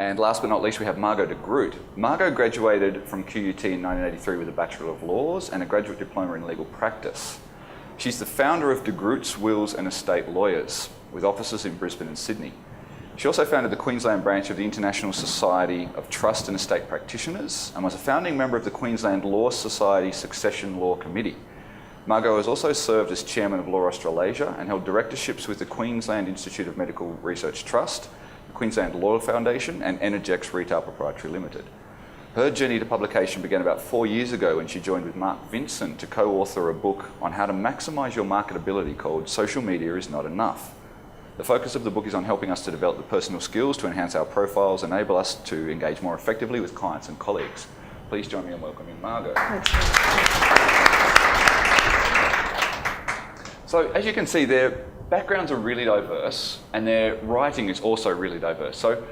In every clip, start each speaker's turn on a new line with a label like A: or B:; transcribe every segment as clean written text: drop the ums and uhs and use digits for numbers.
A: And last but not least, we have Margot de Groot. Margot graduated from QUT in 1983 with a Bachelor of Laws and a graduate diploma in legal practice. She's the founder of de Groot's Wills and Estate Lawyers, with offices in Brisbane and Sydney. She also founded the Queensland branch of the International Society of Trust and Estate Practitioners and was a founding member of the Queensland Law Society Succession Law Committee. Margot has also served as chairman of Law Australasia and held directorships with the Queensland Institute of Medical Research Trust, the Queensland Law Foundation and Energex Retail Proprietary Limited. Her journey to publication began about 4 years ago when she joined with Mark Vincent to co-author a book on how to maximise your marketability called Social Media is Not Enough. The focus of the book is on helping us to develop the personal skills to enhance our profiles, enable us to engage more effectively with clients and colleagues. Please join me in welcoming Margot.
B: Thanks.
A: So as you can see, their backgrounds are really diverse and their writing is also really diverse. So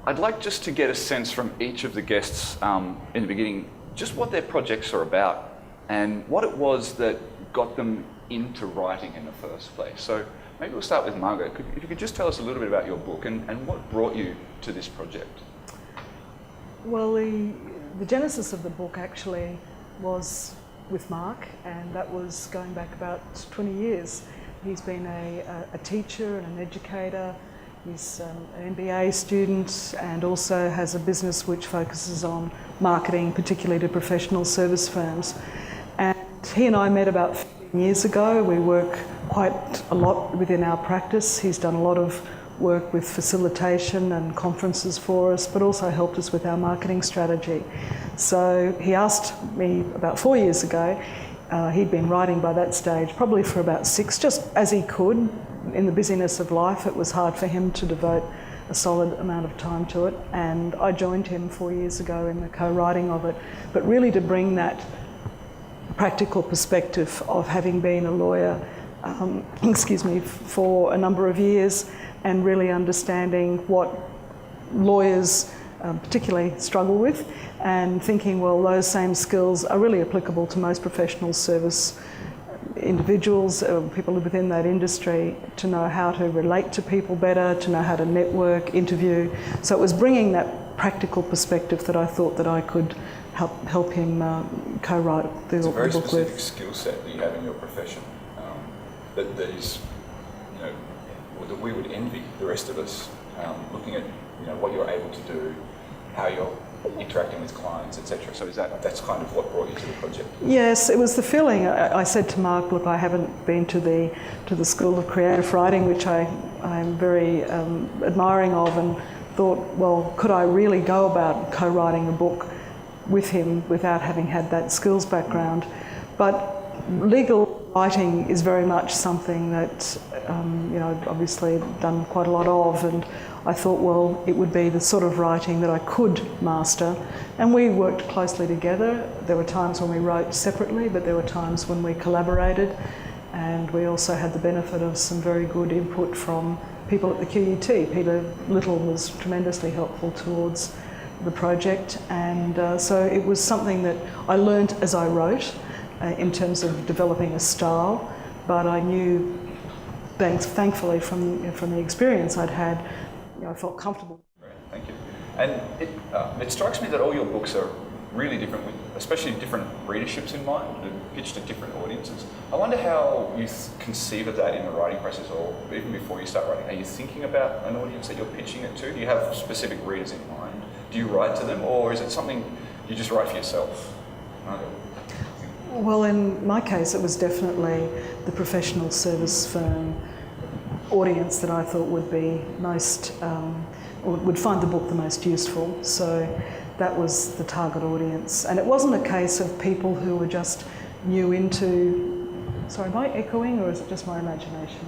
A: I'd like just to get a sense from each of the guests in the beginning, just what their projects are about and what it was that got them into writing in the first place. So maybe we'll start with Margot. If you could just tell us a little bit about your book and what brought you to this project.
B: Well, the genesis of the book actually was with Mark, and that was going back about 20 years. He's been a teacher and an educator. He's an MBA student and also has a business which focuses on marketing, particularly to professional service firms. And he and I met about 15 years ago. We work quite a lot within our practice. He's done a lot of work with facilitation and conferences for us, but also helped us with our marketing strategy. So he asked me about 4 years ago, he'd been writing by that stage, probably for about 6, just as he could. In the busyness of life, it was hard for him to devote a solid amount of time to it, and I joined him 4 years ago in the co-writing of it, but really to bring that practical perspective of having been a lawyer for a number of years and really understanding what lawyers particularly struggle with, and thinking, well, those same skills are really applicable to most professional service individuals, people within that industry, to know how to relate to people better, to know how to network, interview. So it was bringing that practical perspective that I thought that I could help him co-write the book with.
A: It's a very specific skill set that you have in your profession that is, that we would envy the rest of us, looking at what you're able to do, how you're interacting with clients, etc. So that's kind of what brought you to the project? Yes,
B: it was the feeling. I said to Mark, look, I haven't been to the School of Creative Writing, which I'm very admiring of, and thought, well, could I really go about co-writing a book with him without having had that skills background? But legal writing is very much something that I've obviously done quite a lot of, and I thought, well, it would be the sort of writing that I could master. And we worked closely together. There were times when we wrote separately, but there were times when we collaborated. And we also had the benefit of some very good input from people at the QUT. Peter Little was tremendously helpful towards the project. And so it was something that I learnt as I wrote in terms of developing a style. But I knew, thankfully, from the experience I'd had, I felt comfortable.
A: Great, thank you. And it strikes me that all your books are really different, with especially different readerships in mind, pitched at different audiences. I wonder how you conceive of that in the writing process, or even before you start writing. Are you thinking about an audience that you're pitching it to? Do you have specific readers in mind? Do you write to them, or is it something you just write for yourself?
B: Well, in my case, it was definitely the professional service firm audience that I thought would be most, or would find the book the most useful. So that was the target audience. And it wasn't a case of people who were just new into, sorry, am I echoing, or is it just my imagination?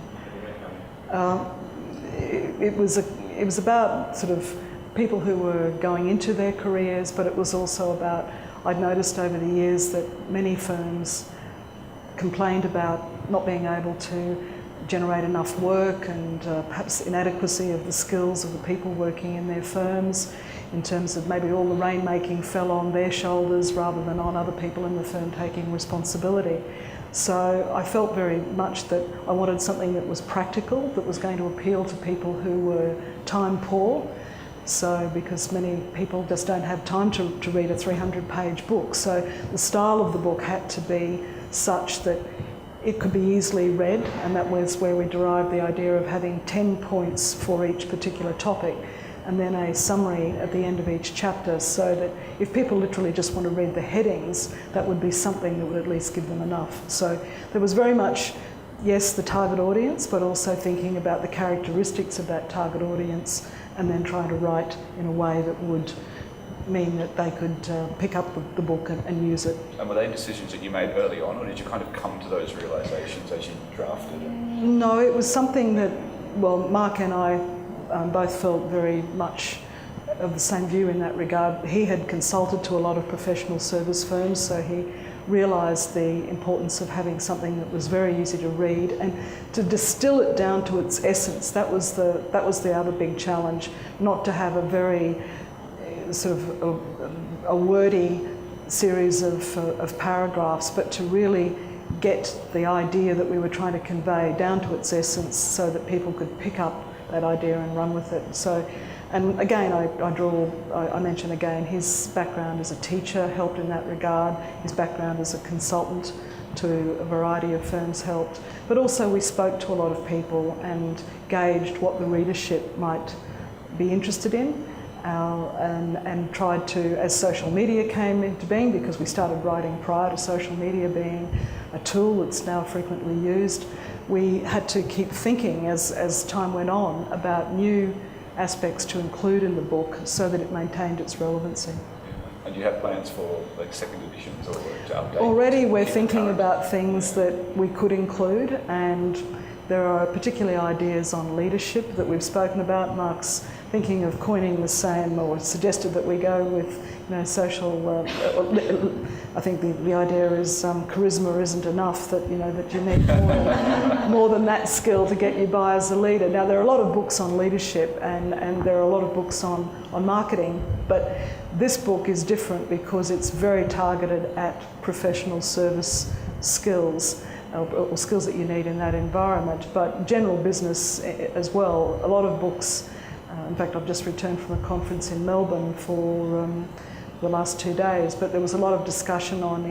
B: It was about sort of people who were going into their careers, but it was also about, I'd noticed over the years that many firms complained about not being able to generate enough work, and perhaps inadequacy of the skills of the people working in their firms, in terms of maybe all the rainmaking fell on their shoulders rather than on other people in the firm taking responsibility. So I felt very much that I wanted something that was practical, that was going to appeal to people who were time poor, So, because many people just don't have time to read a 300-page book. So the style of the book had to be such that it could be easily read, and that was where we derived the idea of having 10 points for each particular topic, and then a summary at the end of each chapter, so that if people literally just want to read the headings, that would be something that would at least give them enough. So there was very much, yes, the target audience, but also thinking about the characteristics of that target audience, and then trying to write in a way that would mean that they could pick up the book and use it.
A: And were they decisions that you made early on, or did you kind of come to those realisations as you drafted it?
B: No, it was something that, well, Mark and I both felt very much of the same view in that regard. He had consulted to a lot of professional service firms, so he realised the importance of having something that was very easy to read and to distill it down to its essence. That was the other big challenge, not to have a very sort of a wordy series of paragraphs, but to really get the idea that we were trying to convey down to its essence so that people could pick up that idea and run with it. So, and again, I mention again, his background as a teacher helped in that regard. His background as a consultant to a variety of firms helped. But also we spoke to a lot of people and gauged what the readership might be interested in, and tried to, as social media came into being, because we started writing prior to social media being a tool that's now frequently used, we had to keep thinking as time went on about new aspects to include in the book so that it maintained its relevancy.
A: And do you have plans for like second editions or to update?
B: Already we're thinking about things that we could include, and there are particularly ideas on leadership that we've spoken about. Mark's thinking of coining the same, or suggested that we go with, social. I think the idea is charisma isn't enough. That that you need more than that skill to get you by as a leader. Now there are a lot of books on leadership, and there are a lot of books on marketing, but this book is different because it's very targeted at professional service skills. Or skills that you need in that environment, but general business as well. A lot of books, in fact I've just returned from a conference in Melbourne for the last 2 days, but there was a lot of discussion on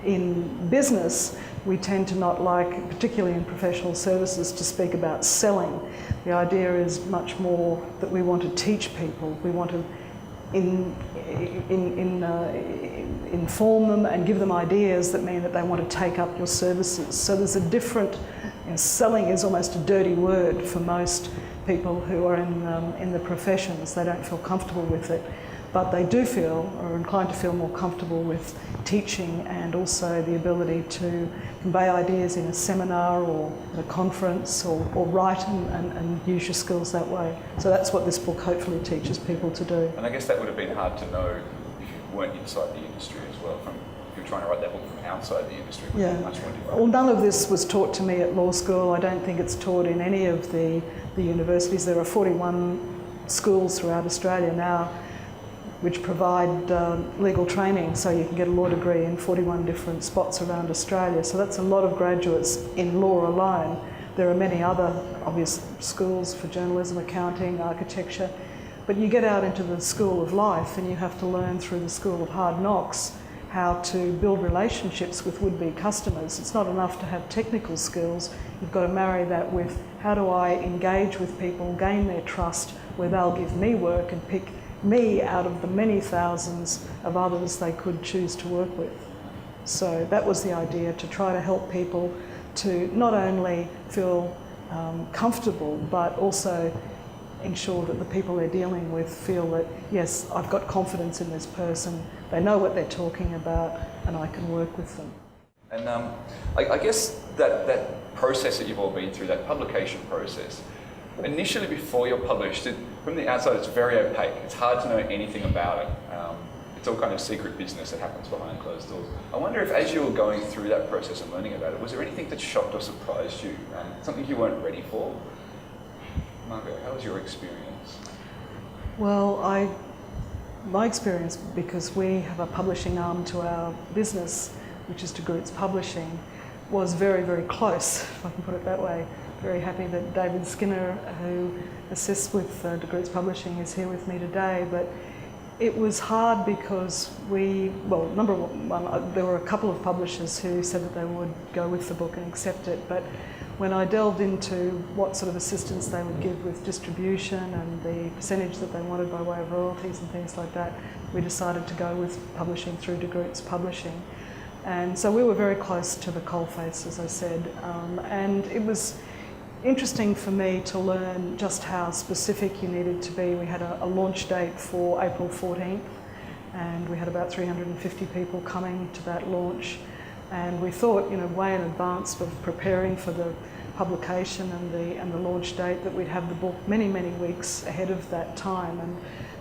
B: in business we tend to not like, particularly in professional services, to speak about selling. The idea is much more that we want to teach people, we want to inform them and give them ideas that mean that they want to take up your services. So there's a different, selling is almost a dirty word for most people who are in the professions. They don't feel comfortable with it, but they do feel, or are inclined to feel, more comfortable with teaching, and also the ability to convey ideas in a seminar or at a conference, or write and use your skills that way. So that's what this book hopefully teaches people to do.
A: And I guess that would have been hard to know if you weren't inside the industry as well. If you were trying to write that book from outside the industry, it would be much more difficult.
B: Well, none of this was taught to me at law school. I don't think it's taught in any of the universities. There are 41 schools throughout Australia now which provide legal training, so you can get a law degree in 41 different spots around Australia. So that's a lot of graduates in law alone. There are many other obvious schools for journalism, accounting, architecture, but you get out into the school of life and you have to learn through the school of hard knocks how to build relationships with would-be customers. It's not enough to have technical skills, you've got to marry that with how do I engage with people, gain their trust, where they'll give me work and pick me out of the many thousands of others they could choose to work with. So that was the idea, to try to help people to not only feel comfortable, but also ensure that the people they're dealing with feel that, yes, I've got confidence in this person, they know what they're talking about, and I can work with them.
A: And I guess that process that you've all been through, that publication process, initially before you're published, from the outside it's very opaque. It's hard to know anything about it. It's all kind of secret business that happens behind closed doors. I wonder if, as you were going through that process and learning about it, was there anything that shocked or surprised you? Something you weren't ready for? Margot, how was your experience?
B: Well, my experience, because we have a publishing arm to our business, which is to Groot's Publishing, was very, very close, if I can put it that way. very happy that David Skinner, who assists with De Groot's publishing, is here with me today. But it was hard because number one, there were a couple of publishers who said that they would go with the book and accept it. But when I delved into what sort of assistance they would give with distribution and the percentage that they wanted by way of royalties and things like that, we decided to go with publishing through De Groot's publishing. And so we were very close to the coalface, as I said, and it was interesting for me to learn just how specific you needed to be. We had a launch date for April 14th, and we had about 350 people coming to that launch. And we thought, way in advance of preparing for the publication and the launch date, that we'd have the book many, many weeks ahead of that time, and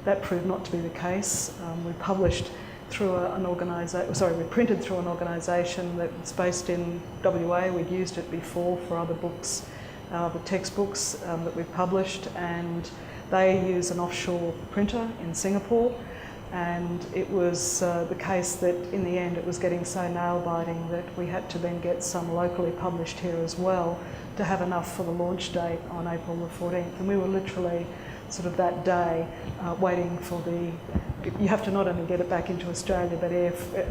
B: that proved not to be the case. We published through we printed through an organisation that's based in WA. We'd used it before for other books, the textbooks that we've published, and they use an offshore printer in Singapore. And it was the case that in the end it was getting so nail-biting that we had to then get some locally published here as well to have enough for the launch date on April the 14th. And we were literally sort of that day waiting for you have to not only get it back into Australia, but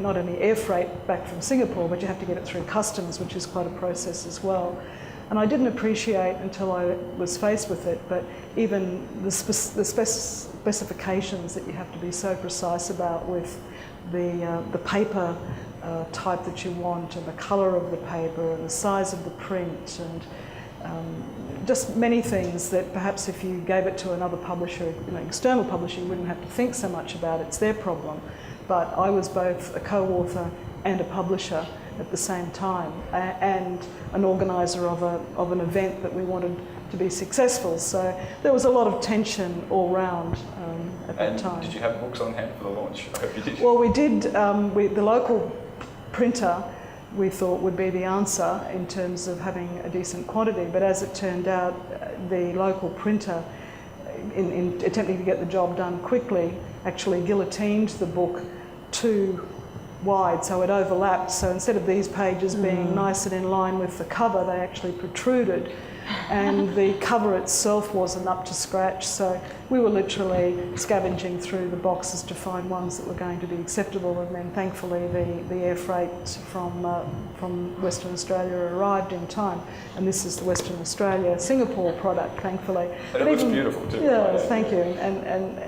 B: not only air freight back from Singapore, but you have to get it through customs, which is quite a process as well. And I didn't appreciate until I was faced with it, but even the specifications that you have to be so precise about with the paper type that you want, and the colour of the paper, and the size of the print, and just many things that perhaps if you gave it to another publisher, external publisher, you wouldn't have to think so much about. It's their problem. But I was both a co-author and a publisher at the same time, and an organiser of an event that we wanted to be successful. So there was a lot of tension all round at that time.
A: Did you have books on hand for the launch? I hope you did.
B: Well, we did. The local printer we thought would be the answer in terms of having a decent quantity, but as it turned out, the local printer, in attempting to get the job done quickly, actually guillotined the book too wide, so it overlapped. So instead of these pages being nice and in line with the cover, they actually protruded, and the cover itself wasn't up to scratch. So we were literally scavenging through the boxes to find ones that were going to be acceptable, and then thankfully the air freight from Western Australia arrived in time, and this is the Western Australia Singapore product, thankfully.
A: But it looks beautiful too.
B: Yeah, thank you.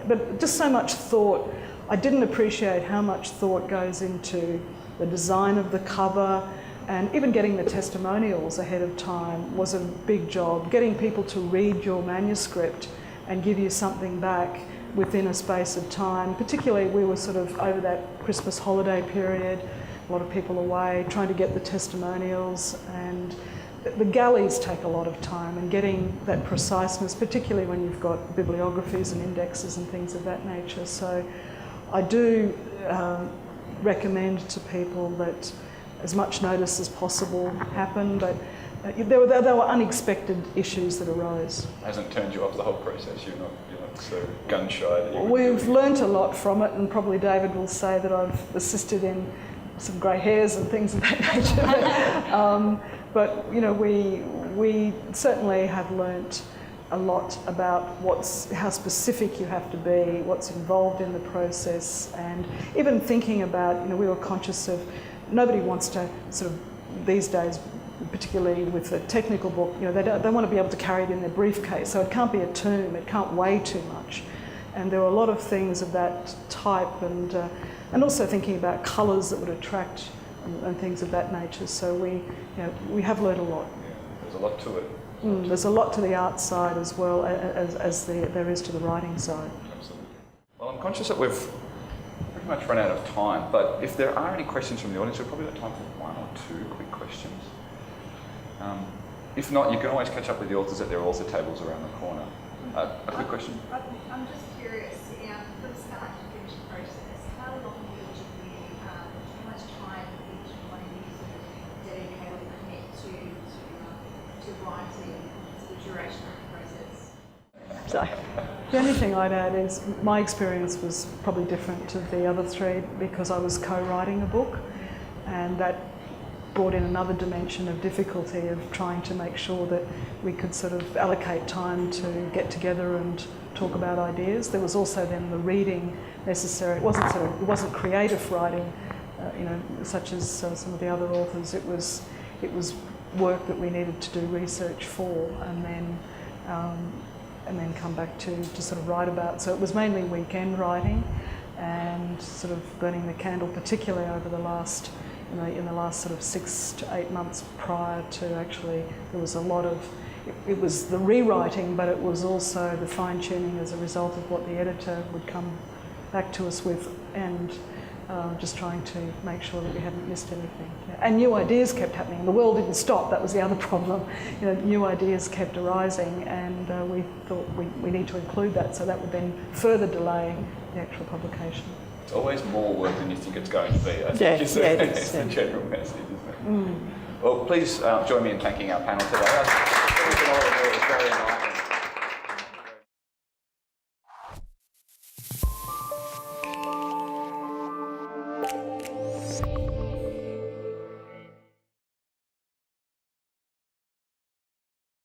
B: But just so much thought. I didn't appreciate how much thought goes into the design of the cover, and even getting the testimonials ahead of time was a big job. Getting people to read your manuscript and give you something back within a space of time. Particularly, we were sort of over that Christmas holiday period, a lot of people away, trying to get the testimonials, and the galleys take a lot of time, and getting that preciseness, particularly when you've got bibliographies and indexes and things of that nature. So I do recommend to people that as much notice as possible happen, but there were unexpected issues that arose.
A: It hasn't turned you off the whole process? You're not so gun-shy that you...
B: We've learnt a lot from it, and probably David will say that I've assisted in some grey hairs and things of that nature. But we certainly have learnt a lot about how specific you have to be, what's involved in the process, and even thinking about, we were conscious of, nobody wants to sort of, these days, particularly with a technical book, they want to be able to carry it in their briefcase, so it can't be a tomb, it can't weigh too much. And there were a lot of things of that type, and also thinking about colours that would attract and things of that nature. So we have learned a lot.
A: Yeah, there's a lot to it.
B: There's a lot to the art side as well as there is to the writing side.
A: Absolutely. Well, I'm conscious that we've pretty much run out of time, but if there are any questions from the audience, we've probably got time for one or two quick questions. If not, you can always catch up with the authors at their author tables around the corner. A quick question?
C: I'm just curious, from the start to finish process, how long would you be, how much time would each one of you sort of dedicate or commit to writing, the duration of the process?
B: So, the only thing I'd add is my experience was probably different to the other three because I was co-writing a book, and that brought in another dimension of difficulty of trying to make sure that we could sort of allocate time to get together and talk about ideas. There was also then the reading necessary. It wasn't creative writing, such as some of the other authors. It was work that we needed to do research for, and then come back to sort of write about. So it was mainly weekend writing, and sort of burning the candle, particularly over the last, in the last sort of 6 to 8 months prior to actually, there was a lot of. It was the rewriting, but it was also the fine-tuning as a result of what the editor would come back to us with, and just trying to make sure that we hadn't missed anything. Yeah. And new ideas kept happening. The world didn't stop. That was the other problem. New ideas kept arising, and we thought we need to include that, so that would then further delay the actual publication.
A: It's always more work than you think it's going to be. I think it's the general message, isn't it? Well, please join me in thanking our panel today. I think it was very enlightening.